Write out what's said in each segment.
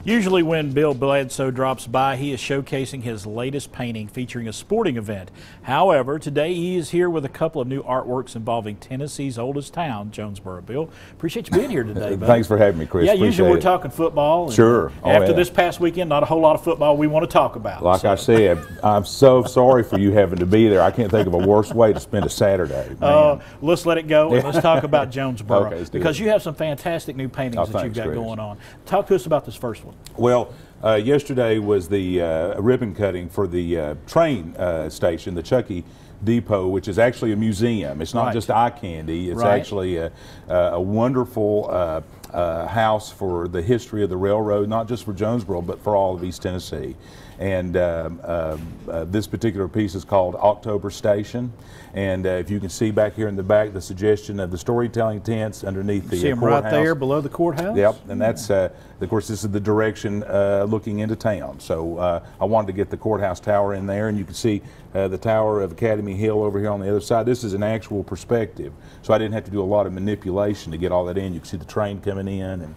Usually when Bill Bledsoe drops by, he is showcasing his latest painting featuring a sporting event. However, today he is here with a couple of new artworks involving Tennessee's oldest town, Jonesborough. Bill, appreciate you being here today, buddy. Thanks for having me, Chris. Yeah, Appreciate usually we're it. talking football. Sure. After this past weekend, not a whole lot of football we want to talk about. Like I said, I'm so sorry for you having to be there. I can't think of a worse way to spend a Saturday. Let's let it go and let's talk about Jonesborough, Okay, let's do because it. you have some fantastic new paintings that you've got Chris. going on. Talk to us about this first one. Well, yesterday was the ribbon cutting for the train station, the Chuckey Depot, which is actually a museum. It's not just eye candy. It's actually a wonderful house for the history of the railroad, not just for Jonesborough, but for all of East Tennessee. And this particular piece is called October Station. And if you can see back here in the back, the suggestion of the storytelling tents underneath the see them courthouse. right there below the courthouse? Yep, and that's, of course, this is the direction looking into town. So I wanted to get the courthouse tower in there, and you can see the tower of Academy Hill over here on the other side. This is an actual perspective, so I didn't have to do a lot of manipulation to get all that in. You can see the train coming in, and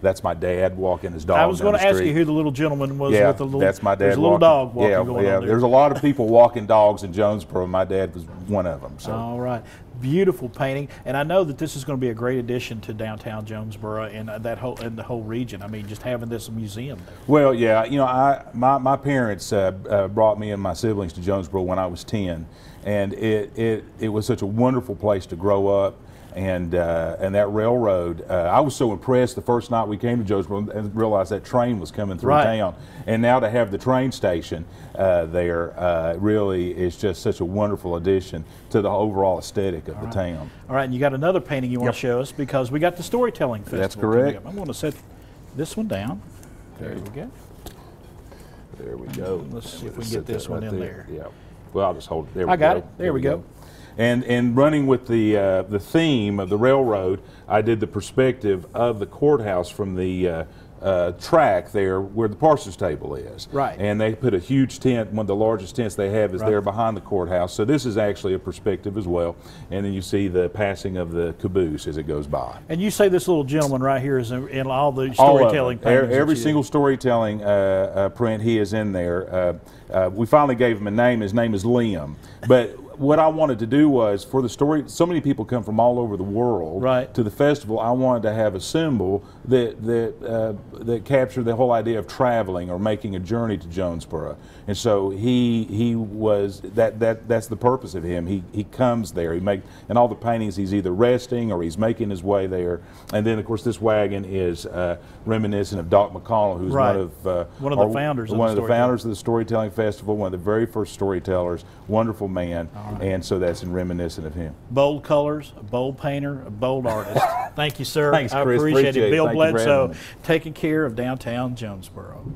that's my dad walking his dog down the street. I was going to ask you who the little gentleman was with the little. That's my dad. There's a little dog walking going on there. There's a lot of people walking dogs in Jonesborough. My dad was one of them. So. All right, beautiful painting, and I know that this is going to be a great addition to downtown Jonesborough and the whole region. I mean, just having this museum there. Well, yeah, you know, my parents brought me and my siblings to Jonesborough when I was 10, and it was such a wonderful place to grow up. And that railroad, I was so impressed the first night we came to Jonesborough and realized that train was coming through town. And now to have the train station there really is just such a wonderful addition to the overall aesthetic of the town. All right, and you got another painting you want to show us, because we got the storytelling festival. That's correct. I'm going to set this one down. There we go. There we go. Let's see if we can get this one in there. Yeah. Well, I'll just hold it. There we go. I got it. There we go. And running with the theme of the railroad, I did the perspective of the courthouse from the track there where the parson's table is. Right. And they put a huge tent. One of the largest tents they have is there behind the courthouse. So this is actually a perspective as well. And then you see the passing of the caboose as it goes by. And you say this little gentleman right here is in all the storytelling paintings. Every single storytelling print, he is in there. We finally gave him a name. His name is Liam. But what I wanted to do was, for the story, so many people come from all over the world to the festival. I wanted to have a symbol that captured the whole idea of traveling or making a journey to Jonesborough. And so he was that's the purpose of him. He comes there. In all the paintings, he's either resting or he's making his way there. And then of course this wagon is reminiscent of Doc McConnell, who's one of the founders of the Storytelling Festival, one of the very first storytellers. Wonderful man. And so that's in reminiscent of him. Bold colors, a bold painter, a bold artist. Thank you, sir. Thanks, Chris. I appreciate it. Bill Bledsoe taking care of downtown Jonesborough.